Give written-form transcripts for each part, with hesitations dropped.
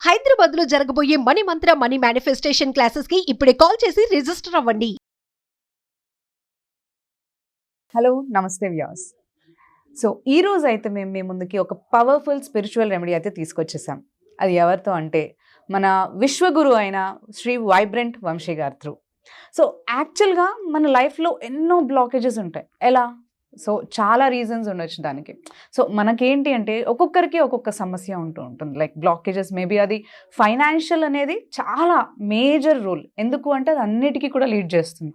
హైదరాబాద్ లో జరగబోయే మనీ మంత్ర money manifestation classes కి ఇప్పుడే కాల్ చేసి రిజిస్టర్ అవ్వండి. హలో నమస్తే వ్యాస్. సో ఈరోజు అయితే మేము మీ ముందుకి ఒక పవర్ఫుల్ స్పిరిచువల్ రెమెడీ అయితే తీసుకొచ్చేసాం. అది ఎవరితో అంటే మన విశ్వగురు అయిన శ్రీ వైబ్రెంట్ వంశీ గారి త్రూ. సో యాక్చువల్గా మన లైఫ్లో ఎన్నో బ్లాకేజెస్ ఉంటాయి. ఎలా? సో చాలా రీజన్స్ ఉండొచ్చు దానికి. సో మనకేంటి అంటే ఒక్కొక్కరికి ఒక్కొక్క సమస్య ఉంటుంది. లైక్ బ్లాకేజెస్ మేబీ అది ఫైనాన్షియల్ అనేది చాలా మేజర్ రోల్. ఎందుకు అంటే అది అన్నిటికీ కూడా లీడ్ చేస్తుంది.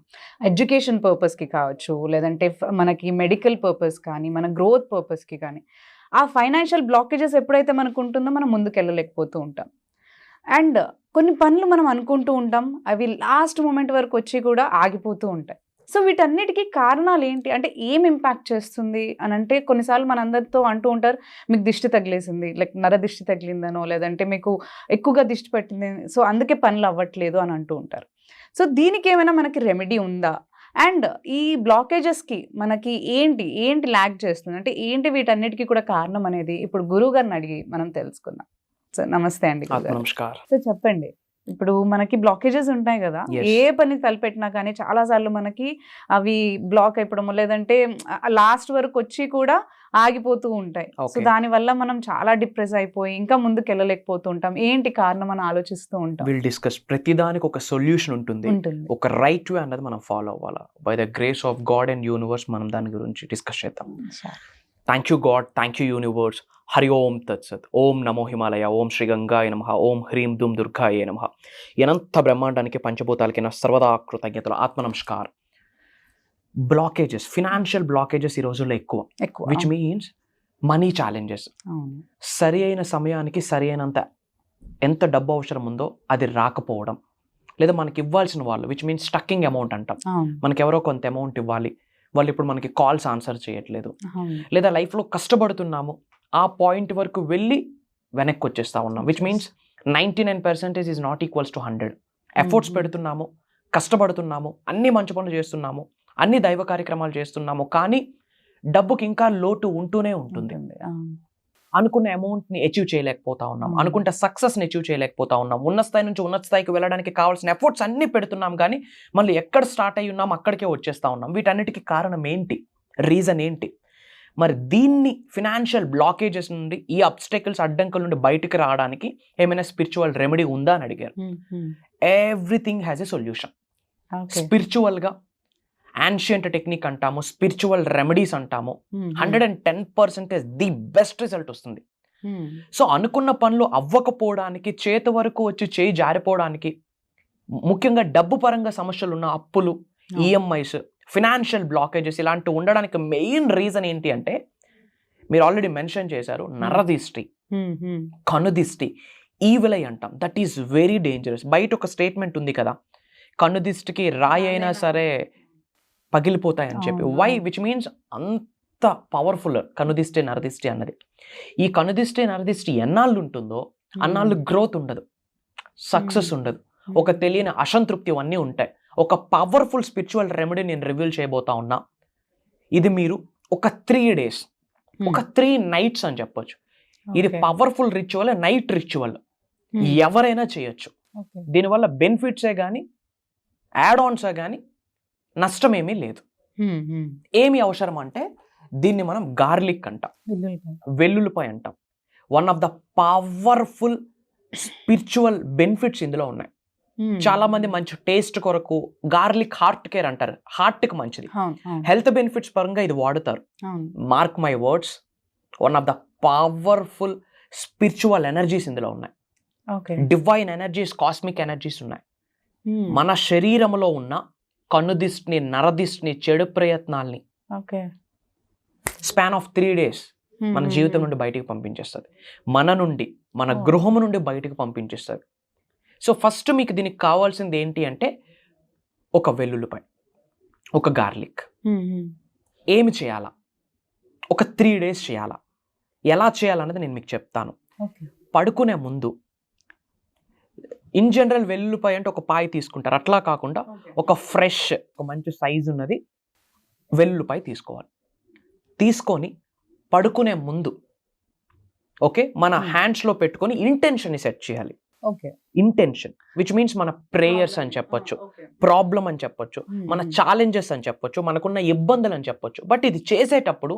ఎడ్యుకేషన్ పర్పస్కి కావచ్చు, లేదంటే మనకి మెడికల్ పర్పస్ కానీ, మన గ్రోత్ పర్పస్కి కానీ. ఆ ఫైనాన్షియల్ బ్లాకేజెస్ ఎప్పుడైతే మనకు ఉంటుందో మనం ముందుకు వెళ్ళలేకపోతూ ఉంటాం. అండ్ కొన్ని పనులు మనం అనుకుంటూ ఉంటాం, అవి లాస్ట్ మూమెంట్ వరకు వచ్చి కూడా ఆగిపోతూ ఉంటాయి. సో వీటన్నిటికీ కారణాలు ఏంటి అంటే ఏం ఇంపాక్ట్ చేస్తుంది అని అంటే కొన్నిసార్లు మన అందరితో అంటూ ఉంటారు, మీకు దిష్టి తగిలేసింది, లైక్ నర దిష్టి తగిలిందనో, లేదంటే మీకు ఎక్కువగా దిష్టి పట్టింది, సో అందుకే పనులు అవ్వట్లేదు అని అంటూ ఉంటారు. సో దీనికి ఏమైనా మనకి రెమెడీ ఉందా? అండ్ ఈ బ్లాకేజెస్కి మనకి ఏంటి ల్యాక్ చేస్తుంది అంటే ఏంటి వీటన్నిటికీ కూడా కారణం అనేది ఇప్పుడు గురువు గారిని అడిగి మనం తెలుసుకుందాం. సో నమస్తే అండి. నమస్కారం. సో చెప్పండి, ఇప్పుడు మనకి బ్లాకేజెస్ ఉంటాయి కదా, ఏ పని తలపెట్టినా కానీ చాలాసార్లు మనకి అవి బ్లాక్ అయిపోవడం, లేదంటే లాస్ట్ వరకు వచ్చి కూడా ఆగిపోతూ ఉంటాయి. సో దానివల్ల మనం చాలా డిప్రెస్ అయిపోయి ఇంకా ముందుకు వెళ్ళలేకపోతూ ఉంటాం. ఏంటి కారణం అని ఆలోచిస్తూ ఉంటాం. Will discuss. ప్రతిదానికి ఒక సొల్యూషన్ ఉంటుంది, ఒక రైట్ వే అన్నది మనం ఫాలో అవ్వాలా. By the grace of God and universe మనం దాని గురించి డిస్కస్ చేద్దాం. Thank you God, thank you universe. Hari ఓం తత్సత్. ఓం నమో హిమాలయ, ఓం శ్రీ గంగాయ నమః, ఓం హ్రీం దుం దుర్గాయ నమః. అనంత బ్రహ్మాండానికి పంచభూతాలకి నా సర్వదా కృతజ్ఞతలు. ఆత్మ నమస్కారం. బ్లాకేజెస్, ఫినాన్షియల్ బ్లాకేజెస్ ఈ రోజుల్లో ఎక్కువ, విచ్ మీన్స్ మనీ ఛాలెంజెస్. సరి అయిన సమయానికి సరి అయినంత ఎంత డబ్బు అవసరం ఉందో అది రాకపోవడం, లేదా మనకి ఇవ్వాల్సిన వాళ్ళు, విచ్ మీన్స్ స్టక్కింగ్ అమౌంట్ అంటాం. మనకి ఎవరో కొంత అమౌంట్ ఇవ్వాలి, వాళ్ళు ఇప్పుడు మనకి కాల్స్ ఆన్సర్ చేయట్లేదు, లేదా లైఫ్లో కష్టపడుతున్నాము, ఆ పాయింట్ వరకు వెళ్ళి వెనక్కి వచ్చేస్తా ఉన్నాం. Which means 99% is not equals to 100. Efforts పెడుతున్నాము, కష్టపడుతున్నాము, అన్ని మంచి పనులు చేస్తున్నాము, అన్ని దైవ కార్యక్రమాలు చేస్తున్నాము, కానీ డబ్బుకి ఇంకా లోటు ఉంటూనే ఉంటుంది. అనుకున్న అమౌంట్ని అచీవ్ చేయలేకపోతా ఉన్నాం, అనుకుంటే సక్సెస్ని అచీవ్ చేయలేకపోతా ఉన్నాం. ఉన్న స్థాయి నుంచి ఉన్నత స్థాయికి వెళ్ళడానికి కావాల్సిన ఎఫర్ట్స్ అన్నీ పెడుతున్నాం, కానీ మళ్ళీ ఎక్కడ స్టార్ట్ అయ్యి ఉన్నాం అక్కడికే వచ్చేస్తా ఉన్నాం. వీటన్నిటికీ కారణం ఏంటి? రీజన్ ఏంటి? మరి దీన్ని ఫినాన్షియల్ బ్లాకేజెస్ నుండి, ఈ అబ్స్టెకల్స్ అడ్డంకుల నుండి బయటికి రావడానికి ఏమైనా స్పిరిచువల్ రెమెడీ ఉందా అని అడిగారు. Everything has a solution. స్పిరిచువల్గా యాన్షియంట్ టెక్నిక్ అంటాము, స్పిరిచువల్ రెమెడీస్ అంటాము. 110% ది బెస్ట్ రిజల్ట్ వస్తుంది. సో అనుకున్న పనులు అవ్వకపోవడానికి, చేతి వరకు వచ్చి చేయి జారిపోవడానికి, ముఖ్యంగా డబ్బు పరంగా సమస్యలు ఉన్న అప్పులు, ఈఎంఐస్, ఫినాన్షియల్ బ్లాకేజెస్ ఇలాంటి ఉండడానికి మెయిన్ రీజన్ ఏంటి అంటే మీరు ఆల్రెడీ మెన్షన్ చేశారు, నరదిష్టి, కనుదిష్టి, ఈవిల్ ఐ అంటాం. That is very dangerous. బయట ఒక స్టేట్మెంట్ ఉంది కదా, కనుదిష్టికి రాయి అయినా సరే పగిలిపోతాయని చెప్పి. వై? విచ్ మీన్స్ అంత పవర్ఫుల్ కనుదిష్టి, నరదిష్టి అన్నది. ఈ కనుదిష్టి, నరదిష్టి ఎన్నాళ్ళు ఉంటుందో అన్నాళ్ళు గ్రోత్ ఉండదు, సక్సెస్ ఉండదు, ఒక తెలియని అసంతృప్తి అన్నీ ఉంటాయి. ఒక పవర్ఫుల్ స్పిరిచువల్ రెమెడీ నేను రివీల్ చేయబోతా ఉన్నా. ఇది మీరు ఒక 3 days, ఒక 3 nights అని చెప్పొచ్చు. ఇది పవర్ఫుల్ రిచువల్, నైట్ రిచువల్, ఎవరైనా చేయొచ్చు. దీనివల్ల బెనిఫిట్సే కానీ యాడ్ ఆన్సే కానీ నష్టం ఏమీ లేదు. ఏమి అవసరం అంటే దీన్ని మనం గార్లిక్ అంటాం, వెల్లుల్లిపాయ అంటాం. One of the powerful spiritual benefits ఇందులో ఉన్నాయి. చాలా మంది మంచి టేస్ట్ కొరకు గార్లిక్ హార్ట్ కేర్ అంటారు, హార్ట్కి మంచిది, హెల్త్ బెనిఫిట్స్ పరంగా ఇది వాడుతారు. Mark my words, one of the powerful spiritual energies ఇందులో ఉన్నాయి. డివైన్ ఎనర్జీస్, కాస్మిక్ ఎనర్జీస్ ఉన్నాయి. మన శరీరంలో ఉన్న కన్నుదిష్టిని, నరదిష్టిని, చెడు ప్రయత్నాల్ని స్పాన్ ఆఫ్ 3 days మన జీవితం నుండి బయటికి పంపించేస్తుంది, మన నుండి, మన గృహం నుండి బయటికి పంపించేస్తుంది. సో ఫస్ట్ మీకు దీనికి కావాల్సింది ఏంటి అంటే ఒక వెల్లుల్లిపాయ, ఒక గార్లిక్. ఏమి చేయాలా? ఒక 3 days చేయాలా. ఎలా చేయాలన్నది నేను మీకు చెప్తాను. పడుకునే ముందు ఇన్ జనరల్ వెల్లుల్లిపాయ అంటే ఒక పాయ తీసుకుంటారు, అట్లా కాకుండా ఒక ఫ్రెష్, ఒక మంచి సైజు ఉన్నది వెల్లుల్లిపాయ తీసుకోవాలి. తీసుకొని పడుకునే ముందు ఓకే, మన హ్యాండ్స్ లో పెట్టుకొని ఇంటెన్షన్ ని సెట్ చేయాలి. ఓకే. ఇంటెన్షన్ విచ్ మీన్స్ మన ప్రేయర్స్ అని చెప్పొచ్చు, ప్రాబ్లం అని చెప్పొచ్చు, మన ఛాలెంజెస్ అని చెప్పొచ్చు, మనకున్న ఇబ్బందులు అని చెప్పొచ్చు. బట్ ఇది చేసేటప్పుడు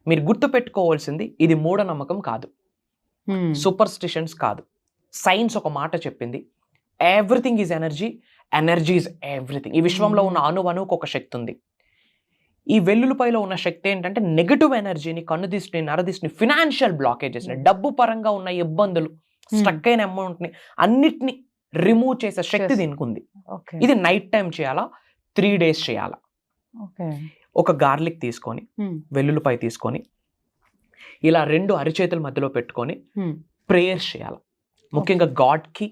మీరు గుర్తు పెట్టుకోవాల్సింది, ఇది మూఢనమ్మకం కాదు, సూపర్స్టిషన్స్ కాదు. సైన్స్ ఒక మాట చెప్పింది, everything is energy, energy is everything. ఈ విశ్వంలో ఉన్న అణువుకు ఒక శక్తి ఉంది. ఈ వెల్లుల్లిపాయలో ఉన్న శక్తి ఏంటంటే నెగటివ్ ఎనర్జీని, కన్నుదిష్టిని, నరదిష్టిని, ఫినాన్షియల్ బ్లాకేజెస్ని, డబ్బు పరంగా ఉన్న ఇబ్బందులు, స్ట్రక్ అయిన అమౌంట్ని అన్నిటిని రిమూవ్ చేసే శక్తి దీనికి ఉంది. ఇది నైట్ టైం చేయాలా, 3 days చేయాలా. ఒక గార్లిక్ తీసుకొని, వెల్లుల్లిపాయ తీసుకొని, ఇలా 2 అరిచేతుల మధ్యలో పెట్టుకొని ప్రేయర్స్ చేయాలి. ముఖ్యంగా గాడ్కి,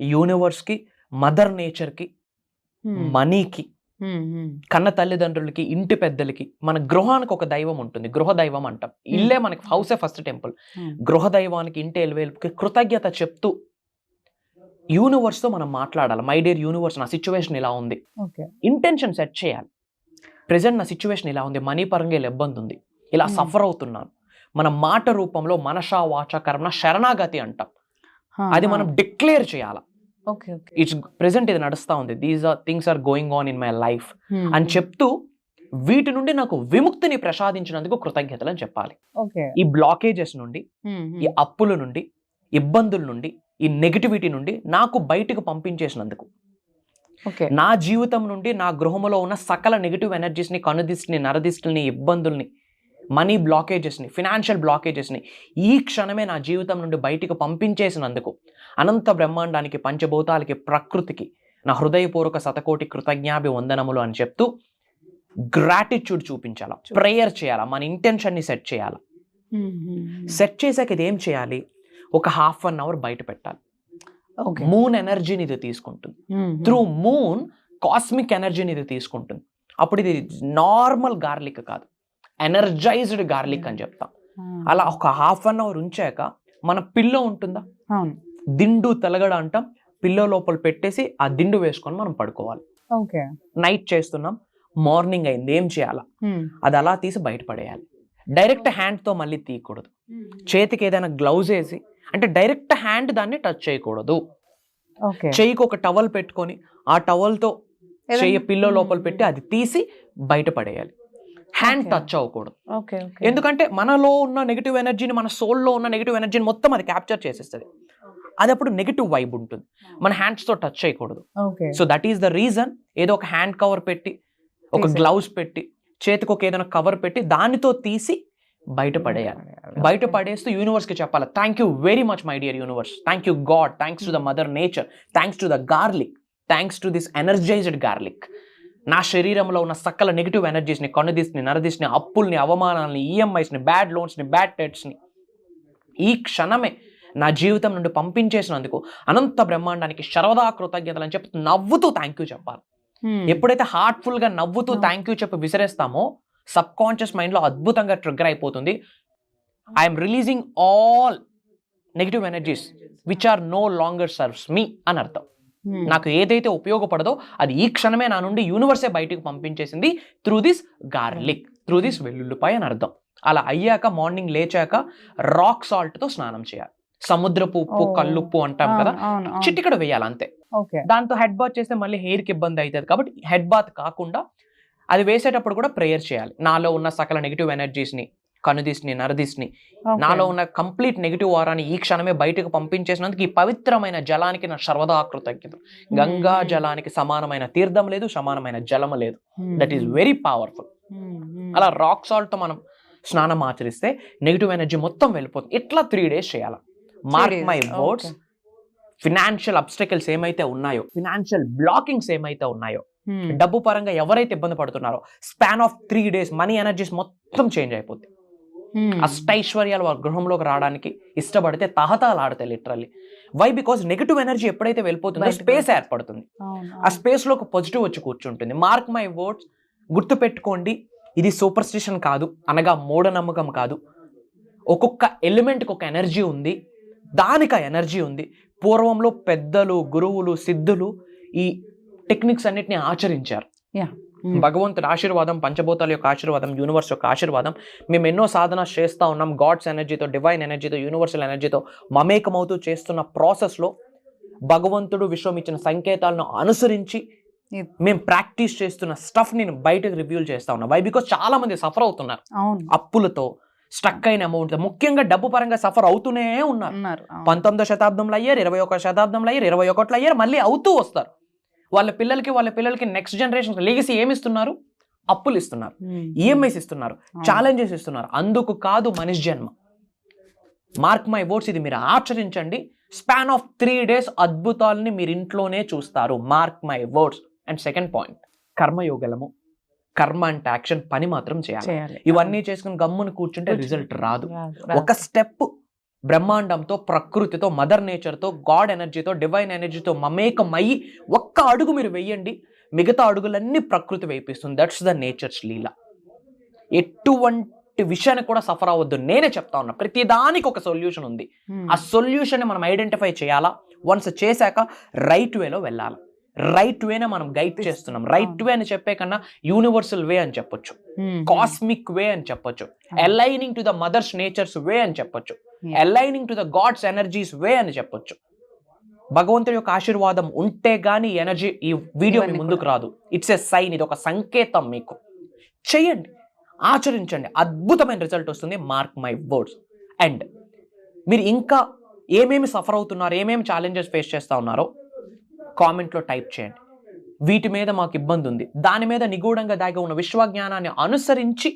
యూనివర్స్కి, మదర్ నేచర్కి, మనీకి, కన్న తల్లిదండ్రులకి, ఇంటి పెద్దలకి, మన గృహానికి ఒక దైవం ఉంటుంది, గృహ దైవం అంటాం. ఇల్లే మనకి హౌసే ఫస్ట్ టెంపుల్. గృహ దైవానికి, ఇంటి ఎలివేల్పుకి కృతజ్ఞత చెప్తూ యూనివర్స్తో మనం మాట్లాడాలి. మై డియర్ యూనివర్స్, నా సిచ్యువేషన్ ఇలా ఉంది, ఇంటెన్షన్ సెట్ చేయాలి. ప్రెజెంట్ నా సిచ్యువేషన్ ఇలా ఉంది, మనీ పరంగా ఇలా ఇబ్బంది ఉంది, ఇలా సఫర్ అవుతున్నాను. మన మాట రూపంలో మనష వాచ కర్మణ శరణాగతి అంటాం. అది మనం డిక్లేర్ చేయాలి. ఇట్స్ ప్రెసెంట్ ఇది నడుస్తా ఉంది, these are things are going on in my life అని చెప్తూ వీటి నుండి నాకు విముక్తిని ప్రసాదించినందుకు కృతజ్ఞతలు అని చెప్పాలి. ఈ బ్లాకేజెస్ నుండి, ఈ అప్పుల నుండి, ఇబ్బందుల నుండి, ఈ నెగిటివిటీ నుండి నాకు బయటకు పంపించేసినందుకు, నా జీవితం నుండి, నా గృహంలో ఉన్న సకల నెగిటివ్ ఎనర్జీస్ని, కనుదిష్టిని, నరదిష్టిని, ఇబ్బందుల్ని, మనీ బ్లాకేజెస్ని, ఫినాన్షియల్ బ్లాకేజెస్ని ఈ క్షణమే నా జీవితం నుండి బయటికి పంపించేసినందుకు అనంత బ్రహ్మాండానికి, పంచభూతాలకి, ప్రకృతికి నా హృదయపూర్వక శతకోటి కృతజ్ఞాభివందనములు అని చెప్తూ గ్రాటిట్యూడ్ చూపించాలా, ప్రేయర్ చేయాలా, మన ఇంటెన్షన్ని సెట్ చేయాలా. సెట్ చేసాక ఇది ఏం చేయాలి, ఒక 1/2 hour బయట పెట్టాలి. మూన్ ఎనర్జీని ఇది తీసుకుంటుంది. త్రూ మూన్ కాస్మిక్ ఎనర్జీని ఇది తీసుకుంటుంది. అప్పుడు ఇది నార్మల్ గార్లిక్ కాదు, ఎనర్జైజ్డ్ గార్లిక్ అని చెప్తాం. అలా ఒక 1/2 hour ఉంచాక మన పిల్లో ఉంటుందా, దిండు తెలగడ అంటాం, పిల్లో లోపల పెట్టేసి ఆ దిండు వేసుకొని మనం పడుకోవాలి. నైట్ చేస్తున్నాం, మార్నింగ్ అయింది, ఏం చేయాలా, అది అలా తీసి బయట పడేయాలి. డైరెక్ట్ హ్యాండ్తో మళ్ళీ తీయకూడదు. చేతికి ఏదైనా గ్లౌజ్ వేసి, అంటే డైరెక్ట్ హ్యాండ్ దాన్ని టచ్ చేయకూడదు. చెయ్యికి ఒక టవల్ పెట్టుకొని ఆ టవల్తో చెయ్యి పిల్లో లోపల పెట్టి అది తీసి బయట పడేయాలి. హ్యాండ్ టచ్ అవ్వకూడదు. ఎందుకంటే మనలో ఉన్న నెగిటివ్ ఎనర్జీని, మన సోల్లో ఉన్న నెగిటివ్ ఎనర్జీని మొత్తం అది క్యాప్చర్ చేసేస్తుంది. అది అప్పుడు నెగిటివ్ వైబ్ ఉంటుంది, మన హ్యాండ్స్తో టచ్ చేయకూడదు. So that is the reason, ఏదో ఒక హ్యాండ్ కవర్ పెట్టి, ఒక గ్లౌజ్ పెట్టి, చేతికి ఒక ఏదైనా కవర్ పెట్టి దానితో తీసి బయట పడేయాలి. బయట పడేస్తూ యూనివర్స్కి చెప్పాలి, thank you very much my dear universe, thank you God, thanks to the mother nature, thanks to the garlic, thanks to this energised garlic. నా శరీరంలో ఉన్న సకల నెగిటివ్ ఎనర్జీస్ని, కన్నుదిష్టిని, నరదిష్టిని, అప్పుల్ని, అవమానాలని, ఈఎంఐస్ని, బ్యాడ్ లోన్స్ని, బ్యాడ్ డెట్స్ని ఈ క్షణమే నా జీవితం నుండి పంపించేసినందుకు అనంత బ్రహ్మాండానికి సర్వదా కృతజ్ఞతలు అని చెప్పి నవ్వుతూ థ్యాంక్ యూ చెప్పాలి. ఎప్పుడైతే హార్ట్ఫుల్గా నవ్వుతూ థ్యాంక్ యూ చెప్పి విసిరేస్తామో సబ్ కాన్షియస్ మైండ్లో అద్భుతంగా ట్రిగ్గర్ అయిపోతుంది. I'm releasing all negative energies which are no longer serves me అని అర్థం. నాకు ఏదైతే ఉపయోగపడదో అది ఈ క్షణమే నా నుండి యూనివర్సే బయటకు పంపించేసింది through this garlic, through this వెల్లుల్లిపాయ అని అర్థం. అలా అయ్యాక మార్నింగ్ లేచాక రాక్ సాల్ట్తో స్నానం చేయాలి. సముద్రపు ఉప్పు, కల్లుప్పు అంటాం కదా, చిటికెడు వేయాలి అంతే. దాంతో హెడ్ బాత్ చేస్తే మళ్ళీ హెయిర్కి ఇబ్బంది అవుతుంది కాబట్టి హెడ్ బాత్ కాకుండా అది వేసేటప్పుడు కూడా ప్రేయర్ చేయాలి. నాలో ఉన్న సకల నెగిటివ్ ఎనర్జీస్ని, కనుదిష్ని, నరదిష్ని, నాలో ఉన్న కంప్లీట్ నెగిటివ్ వారాన్ని ఈ క్షణమే బయటకు పంపించేసినందుకు ఈ పవిత్రమైన జలానికి నా సర్వదా కృతజ్ఞత. గంగా జలానికి సమానమైన తీర్థం లేదు, సమానమైన జలము లేదు. That is very powerful. అలా రాక్ సాల్ట్తో మనం స్నానం ఆచరిస్తే నెగిటివ్ ఎనర్జీ మొత్తం వెళ్ళిపోతుంది. ఇట్లా 3 days చేయాలి. Mark my words, financial obstacles ఏమైతే ఉన్నాయో, ఫినాన్షియల్ బ్లాకింగ్స్ ఏమైతే ఉన్నాయో, డబ్బు పరంగా ఎవరైతే ఇబ్బంది పడుతున్నారో, span of 3 days money energies మొత్తం చేంజ్ అయిపోతుంది. అష్టైశ్వర్యాలు వారి గృహంలోకి రావడానికి ఇష్టపడితే తహతాలు ఆడతాయి literally. Why? Because negative energy ఎప్పుడైతే వెళ్ళిపోతుందో స్పేస్ ఏర్పడుతుంది. ఆ స్పేస్ లో ఒక పాజిటివ్ వచ్చి కూర్చుంటుంది. మార్క్ మై వర్డ్స్, గుర్తు పెట్టుకోండి, ఇది సూపర్ స్టిషన్ కాదు, అనగా మూఢనమ్మకం కాదు. ఒక్కొక్క ఎలిమెంట్కి ఒక ఎనర్జీ ఉంది, దానికి ఆ ఎనర్జీ ఉంది. పూర్వంలో పెద్దలు, గురువులు, సిద్ధులు ఈ టెక్నిక్స్ అన్నిటిని ఆచరించారు. భగవంతుడి ఆశీర్వాదం, పంచభూతాల యొక్క ఆశీర్వాదం, యూనివర్స్ యొక్క ఆశీర్వాదం. మేము ఎన్నో సాధన చేస్తూ ఉన్నాం, గాడ్స్ ఎనర్జీతో, డివైన్ ఎనర్జీతో, యూనివర్సల్ ఎనర్జీతో మమేకమవుతూ చేస్తున్న ప్రాసెస్లో భగవంతుడు విశ్వం ఇచ్చిన సంకేతాలను అనుసరించి మేము ప్రాక్టీస్ చేస్తున్న స్టఫ్ నేను బయటకు రివ్యూల్ చేస్తా ఉన్నా. వై? బికాస్ చాలా మంది సఫర్ అవుతున్నారు అప్పులతో, స్టక్ అయిన అమౌంట్, ముఖ్యంగా డబ్బు పరంగా సఫర్ అవుతూనే ఉన్నారు. 19వ శతాబ్దంలో అయ్యారు, 21వ శతాబ్దంలో అయ్యారు, 21లో అయ్యారు, మళ్ళీ అవుతూ వస్తారు. వాళ్ళ పిల్లలకి నెక్స్ట్ జనరేషన్ లెగసీ ఏమిస్తున్నారు? అప్పులు ఇస్తున్నారు, ఈఎంఐస్ ఇస్తున్నారు, ఛాలెంజెస్ ఇస్తున్నారు. అందుకు కాదు మనిషి జన్మ. మార్క్ మై వర్డ్స్, ఇది మీరు ఆచరించండి. స్పాన్ ఆఫ్ 3 days అద్భుతాలని మీరు ఇంట్లోనే చూస్తారు. Mark my words. And second point, కర్మయోగలము. కర్మ అంటే యాక్షన్, పని మాత్రం చేయాలి. ఇవన్నీ చేసుకుని గమ్మును కూర్చుంటే రిజల్ట్ రాదు. ఒక స్టెప్ బ్రహ్మాండంతో, ప్రకృతితో, మదర్ నేచర్తో, గాడ్ ఎనర్జీతో, డివైన్ ఎనర్జీతో మమేకమయ్యి ఒక్క అడుగు మీరు వెయ్యండి, మిగతా అడుగులన్నీ ప్రకృతి వేయిస్తుంది. దట్స్ ద నేచర్స్ లీలా. ఎటువంటి విషయాన్ని కూడా సఫర్ అవ్వద్దు. నేనే చెప్తా ఉన్నా, ప్రతిదానికి ఒక సొల్యూషన్ ఉంది. ఆ సొల్యూషన్ మనం ఐడెంటిఫై చేయాలా. వన్స్ చేశాక రైట్ వేలో వెళ్ళాలి. రైట్ వేనే మనం గైడ్ చేస్తున్నాం. రైట్ వే అని చెప్పే కన్నా యూనివర్సల్ వే అని చెప్పొచ్చు, కాస్మిక్ వే అని చెప్పొచ్చు, aligning to the mother's nature's way అని చెప్పొచ్చు, aligning to the god's energies way అని చెప్పొచ్చు. భగవంతుడి యొక్క ఆశీర్వాదం ఉంటే గానీ ఎనర్జీ ఈ వీడియో మీ ముందుకు రాదు. ఇట్స్ ఎ సైన్, ఇది ఒక సంకేతం. మీకు చెయ్యండి, ఆచరించండి, అద్భుతమైన రిజల్ట్ వస్తుంది. Mark my words. అండ్ మీరు ఇంకా ఏమేమి సఫర్ అవుతున్నారు, ఏమేమి ఛాలెంజెస్ ఫేస్ చేస్తూ ఉన్నారో కామెంట్లో టైప్ చేయండి. వీటి మీద మాకు ఇబ్బంది ఉంది, దాని మీద నిగూఢంగా దాగి ఉన్న విశ్వజ్ఞానాన్ని అనుసరించి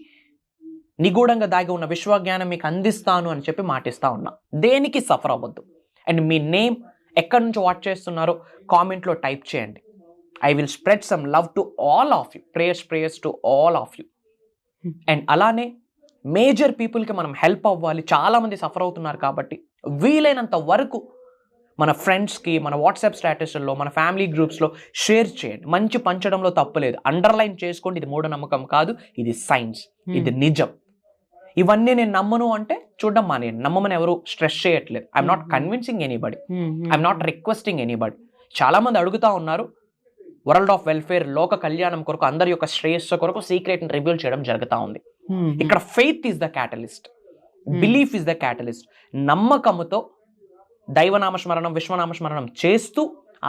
నిగూఢంగా దాగి ఉన్న విశ్వజ్ఞానం మీకు అందిస్తాను అని చెప్పి మాటిస్తా ఉన్నా. దేనికి సఫర్ అవ్వద్దు. అండ్ మీ నేమ్, ఎక్కడి నుంచి వాచ్ చేస్తున్నారో కామెంట్లో టైప్ చేయండి. I will spread some love to all of you. Prayers to all of you. And అలానే మేజర్ పీపుల్కి మనం హెల్ప్ అవ్వాలి. చాలామంది సఫర్ అవుతున్నారు కాబట్టి వీలైనంత వరకు మన ఫ్రెండ్స్కి, మన వాట్సాప్ స్టేటస్లో, మన ఫ్యామిలీ గ్రూప్స్లో షేర్ చేయండి. మంచి పంచడంలో తప్పులేదు. అండర్లైన్ చేసుకోండి, ఇది మూఢనమ్మకం కాదు, ఇది సైన్స్, ఇది నిజం. ఇవన్నీ నేను నమ్మను అంటే చూడడం మానేయండి. నమ్మమని ఎవరు స్ట్రెస్ చేయట్లేదు. I'm not convincing anybody, I'm not requesting anybody. చాలామంది అడుగుతా ఉన్నారు, వరల్డ్ ఆఫ్ వెల్ఫేర్, లోక కళ్యాణం కొరకు, అందరి యొక్క శ్రేయస్సు కొరకు సీక్రెట్ని రివీల్ చేయడం జరుగుతూ ఉంది. ఇక్కడ faith is the catalyst, belief is the catalyst. నమ్మకముతో దైవనామస్మరణం, విశ్వనామస్మరణం చేస్తూ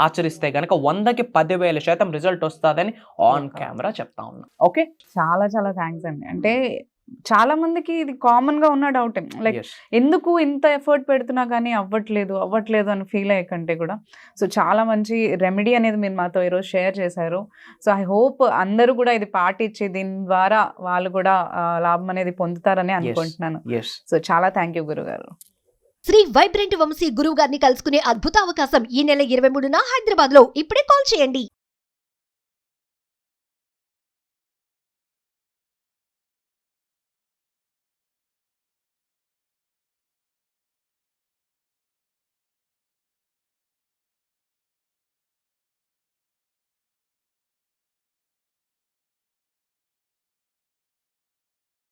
ఆచరిస్తే గనక 100కి 10,000% రిజల్ట్ వస్తుందని ఆన్ కెమెరా చెప్తా ఉన్నా. ఓకే, చాలా చాలా థ్యాంక్స్ అండి. అంటే చాలా మందికి ఇది కామన్ గా ఉన్న డౌట్, లైక్ ఎందుకు ఇంత ఎఫర్ట్ పెడుతున్నా కానీ అవ్వట్లేదు అని ఫీల్ అయ్యకంటే కూడా. సో చాలా మంచి రెమెడీ అనేది మీరు మాతో ఈరోజు షేర్ చేశారు. సో ఐ హోప్ అందరూ కూడా ఇది పాటించి దీని ద్వారా వాళ్ళు కూడా లాభం అనేది పొందుతారని అనుకుంటున్నాను. సో చాలా థ్యాంక్ యూ గురుగారు. శ్రీ వైబ్రెంట్ వంశీ గురువు గారిని కలుసుకునే అద్భుత అవకాశం ఈ నెల 23న హైదరాబాద్ లో. ఇప్పుడే కాల్ చేయండి.